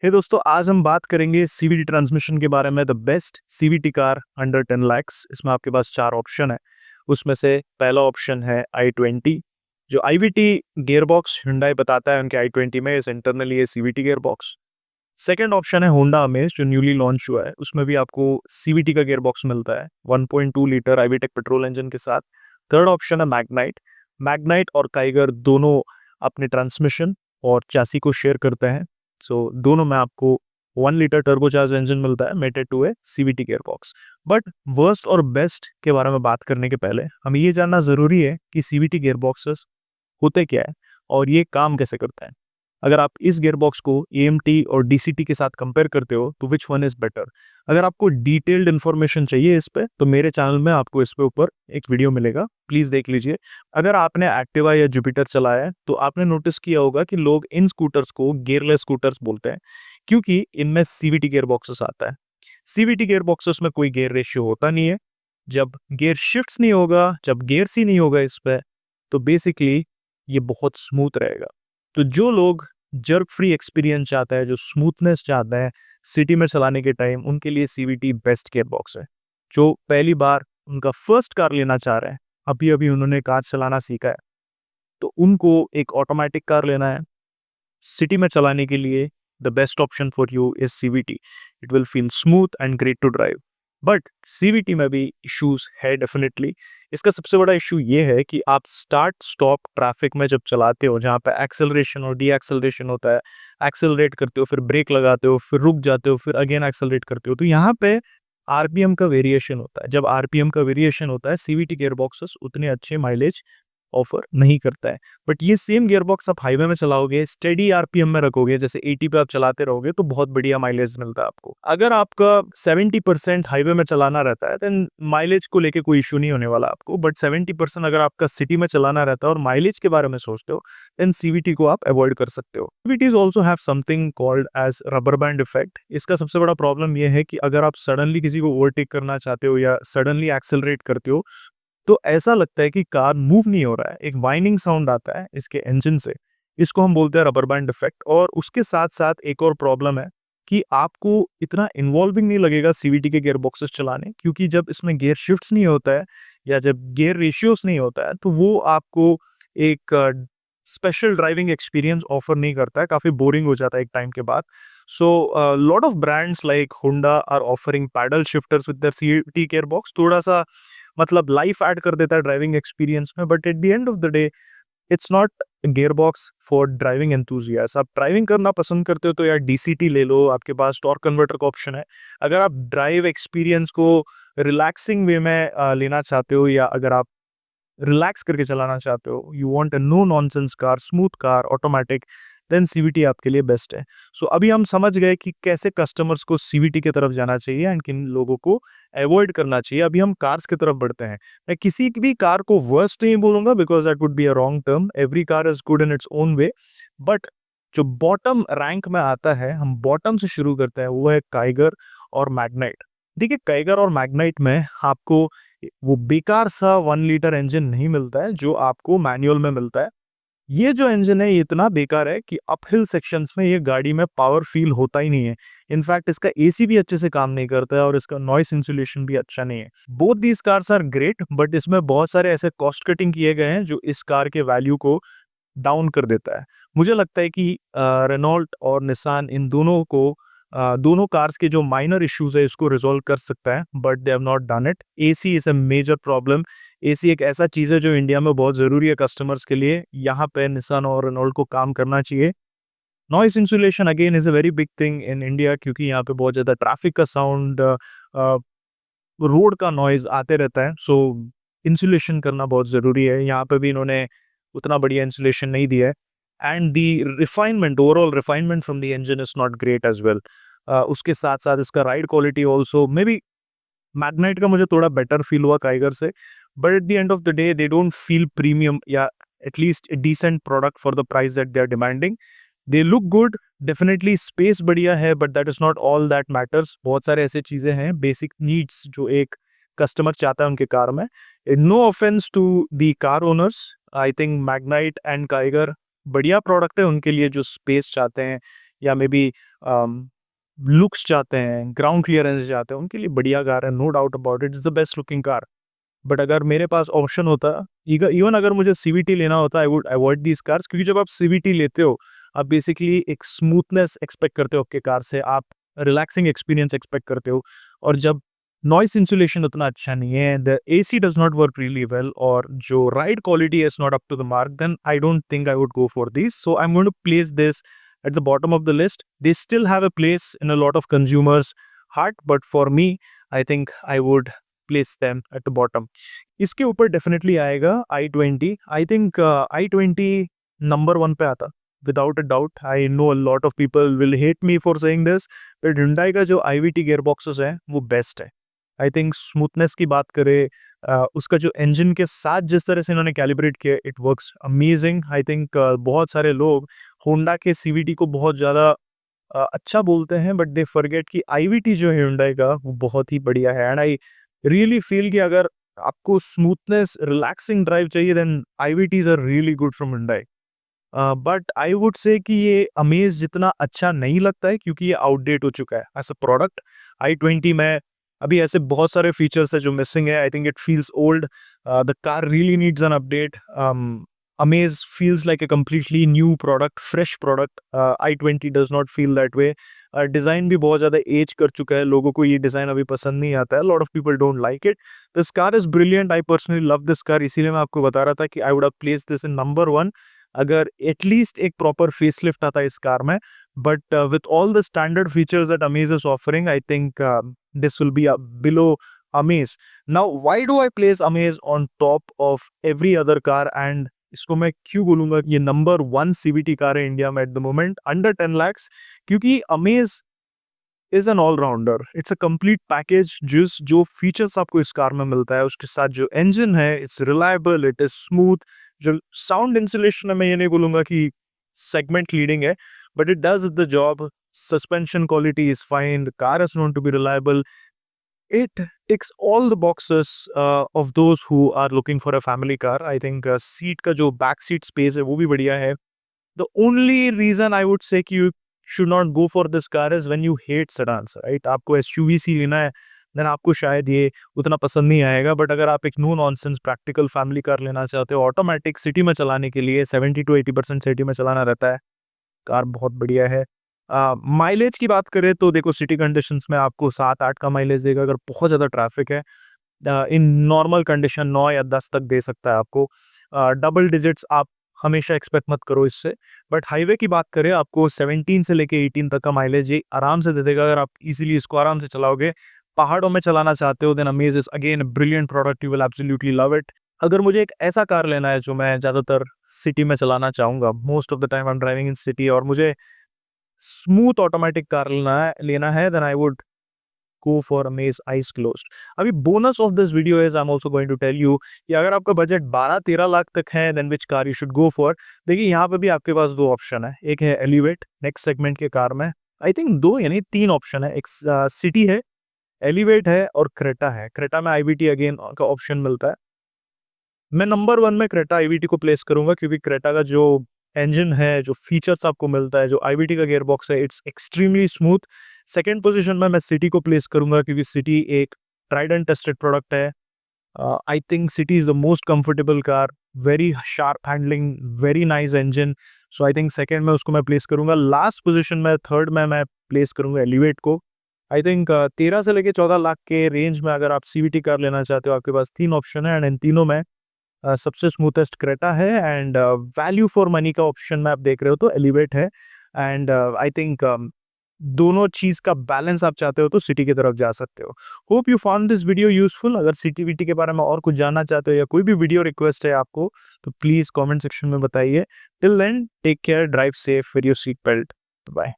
हे दोस्तों, आज हम बात करेंगे सीवीटी ट्रांसमिशन के बारे में। The best CVT car under 10 lakhs। इसमें आपके पास 4 ऑप्शन है। उसमें से पहला ऑप्शन है i20। जो आईवीटी गियरबॉक्स Hyundai बताता है उनके i20 में इस इंटरनली है सीवीटी गियरबॉक्स। सेकंड ऑप्शन है होंडा अमेज जो न्यूली लॉन्च हुआ है, उसमें भी आपको सीवीटी का गियरबॉक्स मिलता है 1.2 लीटर आईवीटेक पेट्रोल इंजन के साथ। थर्ड ऑप्शन है मैग्नाइट। मैग्नाइट और काइगर दोनों अपने ट्रांसमिशन और चासी को शेयर करते हैं। सो दोनों में आपको 1 लीटर टर्बोचार्ज इंजन मिलता है mated to a CVT gearbox. But worst और बेस्ट के बारे में बात करने के पहले हमें ये जानना जरूरी है कि सीवीटी गियरबॉक्सेस होते क्या है और ये काम कैसे करते हैं। अगर आप इस गियरबॉक्स को एएमटी और डीसीटी के साथ कंपेयर करते हो तो विच वन इज बेटर। अगर आपको डिटेल्ड इन्फॉर्मेशन चाहिए इस पे तो मेरे चैनल में आपको इस पे ऊपर एक वीडियो मिलेगा, प्लीज देख लीजिए। अगर आपने एक्टिवा या जुपिटर चलाया है तो आपने नोटिस किया होगा कि लोग इन स्कूटर्स को गियरलेस स्कूटर्स बोलते हैं क्योंकि इनमें सीवीटी गियर बॉक्सेस आता है। सीवीटी गियर बॉक्सेस में कोई गियर रेशियो होता नहीं है। जब गियर शिफ्ट्स नहीं होगा, जब गियर सी नहीं होगा इस पे, तो बेसिकली ये बहुत स्मूथ रहेगा। तो जो लोग जर्क फ्री एक्सपीरियंस चाहता है, जो स्मूथनेस चाहता है सिटी में चलाने के टाइम, उनके लिए सीवीटी बेस्ट गियर बॉक्स है। जो पहली बार उनका फर्स्ट कार लेना चाह रहे हैं, अभी अभी उन्होंने कार चलाना सीखा है, तो उनको एक ऑटोमेटिक कार लेना है सिटी में चलाने के लिए, the best option for you is CVT. It will feel smooth and great to drive. But CVT में भी इश्यूज है डेफिनेटली। इसका सबसे बड़ा इशू ये है कि आप स्टार्ट स्टॉप ट्रैफिक में जब चलाते हो, जहाँ पे एक्सेलरेशन और डी एक्सेलरेशन होता है, एक्सेलरेट करते हो फिर ब्रेक लगाते हो फिर रुक जाते हो फिर अगेन एक्सेलरेट करते हो, तो यहाँ पे आरपीएम का वेरिएशन होता है। जब आरपीएम का वेरिएशन होता है, सीवीटी गियर बॉक्सेस उतने अच्छे माइलेज ऑफर नहीं करता है। बट ये सेम गियरबॉक्स आप हाईवे में चलाओगे, स्टेडी आरपीएम में रखोगे, जैसे 80 पे आप चलाते रहोगे, तो बहुत बढ़िया माइलेज मिलता है आपको। अगर आपका 70% हाईवे में चलाना रहता है देन माइलेज को लेके कोई इशू नहीं होने वाला आपको। बट 70% अगर आपका सिटी में चलाना रहता है और माइलेज के बारे में सोचते हो, देन सीवीटी को आप अवॉइड कर सकते हो। CVTs also have something called as rubber band effect. इसका सबसे बड़ा प्रॉब्लम यह है कि अगर आप सडनली किसी को ओवरटेक करना चाहते हो या सडनली एक्सेलरेट करते हो, तो ऐसा लगता है कि कार मूव नहीं हो रहा है, एक वाइनिंग साउंड आता है इसके इंजन से। इसको हम बोलते हैं रबर बैंड इफेक्ट। और उसके साथ साथ एक और प्रॉब्लम है कि आपको इतना इन्वॉल्विंग नहीं लगेगा सीवीटी के गियर बॉक्सेस चलाने, क्योंकि जब इसमें गियर शिफ्ट्स नहीं होता है या जब गियर रेशियोस नहीं होता है तो वो आपको एक स्पेशल ड्राइविंग एक्सपीरियंस ऑफर नहीं करता है, काफी बोरिंग हो जाता है एक टाइम के बाद। So lot of brands like Honda are offering paddle shifters with their CVT gear box. थोड़ा सा मतलब लाइफ ऐड कर देता है ड्राइविंग एक्सपीरियंस में, but at the end of the day it's not gear box for driving enthusiast. आप driving करना पसंद करते हो तो यार डीसीटी ले लो, आपके पास टॉर्क कन्वर्टर का ऑप्शन है। अगर आप ड्राइव एक्सपीरियंस को रिलैक्सिंग वे में लेना चाहते हो, या अगर आप रिलैक्स करके चलाना चाहते हो, you want a no nonsense car, smooth car, automatic, then CVT आपके लिए बेस्ट है। सो अभी हम समझ गए कि कैसे कस्टमर्स को सीवीटी की तरफ जाना चाहिए एंड किन लोगों को अवॉइड करना चाहिए। अभी हम कार्स की तरफ बढ़ते हैं। मैं किसी भी कार को वर्स्ट नहीं बोलूंगा because that would be a wrong term. Every car is good in its own way. But जो बॉटम रैंक में आता है, हम बॉटम से शुरू करते हैं, वो है काइगर और मैग्नाइट। देखिए, काइगर और मैग्नाइट में आपको वो बेकार सा 1 लीटर इंजन नहीं मिलता है जो आपको मैनुअल में मिलता है। ये जो इंजन है ये इतना बेकार है कि अपहिल सेक्शंस में ये गाड़ी में पावर फील होता ही नहीं है। इनफैक्ट इसका एसी भी अच्छे से काम नहीं करता है और इसका नॉइस इंसुलेशन भी अच्छा नहीं है। Both these cars are great, but इसमें बहुत सारे ऐसे कॉस्ट कटिंग किए गए हैं जो इस कार के वैल्यू को डाउन कर देता है। मुझे लगता है कि रेनॉल्ट और निसान इन दोनों को दोनों कार्स के जो माइनर इश्यूज है इसको रिजॉल्व कर सकता है, but they have not done it. AC is a major problem. AC एक ऐसा चीज है जो इंडिया में बहुत जरूरी है कस्टमर्स के लिए। यहाँ पे निसान और रेनॉल्ट को काम करना चाहिए। Noise insulation again is a very big thing in India, क्योंकि यहाँ पे बहुत ज्यादा ट्रैफिक का साउंड, रोड का नॉइज आते रहता है। सो इंसुलेशन करना बहुत जरूरी है। यहाँ पे भी इन्होंने उतना बढ़िया इंसुलेशन नहीं दिया है। And the refinement, overall refinement from the engine is not great as well. उसके साथ साथ इसका ride quality also may be Magnite का मुझे थोड़ा बेटर फील हुआ काइगर से। But at the end of the day they don't feel premium या at least decent product for the price that they are demanding. They look good, definitely space बढ़िया है, but that is not all that matters. बहुत सारे ऐसे चीजें हैं, basic needs जो एक कस्टमर चाहता है उनके कार में। No offence to the car owners, I think Magnite and Kiger बढ़िया प्रोडक्ट है उनके लिए जो स्पेस चाहते हैं या मे बी लुक्स चाहते हैं, ग्राउंड क्लियरेंस चाहते हैं, उनके लिए बढ़िया कार है, no doubt about it, is the best looking car. But अगर मेरे पास ऑप्शन होता, इवन अगर मुझे सीवीटी लेना होता, I would avoid these cars, क्योंकि जब आप सीवीटी लेते हो, आप बेसिकली एक स्मूथनेस एक्सपेक्ट करते हो आपके कार से, आप रिलैक्सिंग एक्सपीरियंस एक्सपेक्ट करते हो, और जब नॉइस इंसुलेशन उतना अच्छा नहीं है, the AC does not work really well, और जो ride quality is not up to the mark, then I don't think I would go for this, so I am going to place this at the bottom of the list. They still have a place in a lot of consumers' heart, but for me, I think I would place them at the bottom. इसके ऊपर definitely आएगा i20. I think i20 number one पे आता, without a doubt. I know a lot of people will hate me for saying this, but Hyundai का जो IVT gear boxes है वो best है. आई थिंक स्मूथनेस की बात करें, उसका जो इंजन के साथ जिस तरह से इन्होंने कैलिब्रेट किया, it works amazing. I think बहुत सारे लोग होंडा के सीवीटी को बहुत ज़्यादा अच्छा बोलते हैं, बट दे फॉरगेट कि आईवीटी जो है Hyundai का, वो बहुत ही बढ़िया है. एंड आई रियली फील कि अगर आपको स्मूथनेस, रिलैक्सिंग ड्राइव चाहिए, then IVTs are really good from Hyundai. But I would say कि ये अमेज जितना अच्छा नहीं लगता है, क्योंकि ये आउटडेट हो चुका है एज अ प्रोडक्ट. i20 में अभी ऐसे बहुत सारे फीचर्स है जो मिसिंग है. I think it feels old. The car really needs an update. Amaze feels like a completely new product, fresh product. i20 does not feel that way. Design भी बहुत ज़्यादा एज कर चुका है, लोगों को ये डिज़ाइन अभी पसंद नहीं आता है. Lot of people don't like it. This car is brilliant. I personally love this car, इसीलिए मैं आपको बता रहा था कि I would have placed this in number one अगर एटलीस्ट एक प्रॉपर फेसलिफ्ट आता इस कार में. But with all the standard features that amaze is offering, I think this will be below Amaze. Now, why do I place Amaze on top of every other car? And इसको मैं क्यों बोलूंगा कि ये number one CVT car है India में at the moment under 10 lakhs? क्योंकि Amaze is an allrounder. It's a complete package. जो फीचर्स आपको इस कार में मिलता है, उसके साथ जो इंजन है, it's reliable, it is smooth. जो साउंड इंसुलेशन है, मैं ये नहीं बोलूंगा कि सेगमेंट लीडिंग है, but it does the job. Suspension quality is fine. The car is known to be reliable. It ticks all the boxes of those who are looking for a family car. I think seat का जो back seat space है वो भी बढ़िया है. The only reason I would say कि you should not go for this car is when you hate sedans, right? आपको SUV लेना है, then आपको शायद ये उतना पसंद नहीं आएगा. बट अगर आप एक no nonsense practical family car लेना चाहते हो, ऑटोमेटिक सिटी में चलाने के लिए, 70 to 80% सिटी में चलाना रहता है, कार बहुत बढ़िया है. माइलेज की बात करें तो देखो, सिटी कंडीशंस में आपको 7-8 का माइलेज देगा. अगर बहुत ज़्यादा ट्रैफिक है, इन नॉर्मल कंडीशन 9 या 10 तक दे सकता है आपको. डबल डिजिट्स आप हमेशा एक्सपेक्ट मत करो इससे. बट हाईवे की बात करें, आपको 17 से लेके 18 तक का माइलेज ये आराम से दे देगा, अगर आप इजीली इसको आराम से चलाओगे. पहाड़ों में चलाना चाहते हो, then Amaze is again brilliant product, you will absolutely love it. अगर मुझे एक ऐसा कार लेना है जो मैं ज़्यादातर सिटी में चलाना चाहूँगा, most of the time I am driving in city, और मुझे स्मूथ ऑटोमेटिक कार लेना है, then I would go for Amaze eyes closed. अभी bonus of this video is I'm also going to tell you कि अगर आपका budget 12-13 lakh तक है, then which car you should go for. देखिए, यहाँ पे भी आपके पास दो ऑप्शन है. एक है Elevate, नेक्स्ट सेगमेंट के कार में. आई थिंक दो यानी तीन ऑप्शन है. एक सिटी है, Elevate है, और क्रेटा है. क्रेटा में IVT अगेन का ऑप्शन मिलता है. मैं नंबर वन में क्रेटा IVT को प्लेस करूंगा, क्योंकि क्रेटा का जो इंजन है, जो फीचर्स आपको मिलता है, जो IVT का गियर बॉक्स है, it's extremely smooth. Second position में मैं सिटी को प्लेस करूंगा, क्योंकि सिटी एक ट्राइड एंड टेस्टेड प्रोडक्ट है. I think city is the most comfortable car, very sharp handling, very nice engine. So I think second में उसको मैं प्लेस करूंगा. लास्ट पोजीशन में, थर्ड में मैं प्लेस करूंगा एलिवेट को. आई थिंक 13 से लेके 14 लाख के रेंज में अगर आप सीवीटी कार लेना चाहते हो, आपके पास तीन ऑप्शन है, एंड इन तीनों में सबसे स्मूथेस्ट क्रेटा है, एंड वैल्यू फॉर मनी का ऑप्शन में आप देख रहे हो तो एलिवेट है. एंड आई थिंक दोनों चीज़ का बैलेंस आप चाहते हो तो सिटी की तरफ जा सकते हो. Hope you found this video useful. अगर सिटी वीटी के बारे में और कुछ जानना चाहते हो, या कोई भी वीडियो रिक्वेस्ट है आपको, तो प्लीज़ कमेंट सेक्शन में बताइए. Till then, take care, drive safe, wear your seat belt. Bye.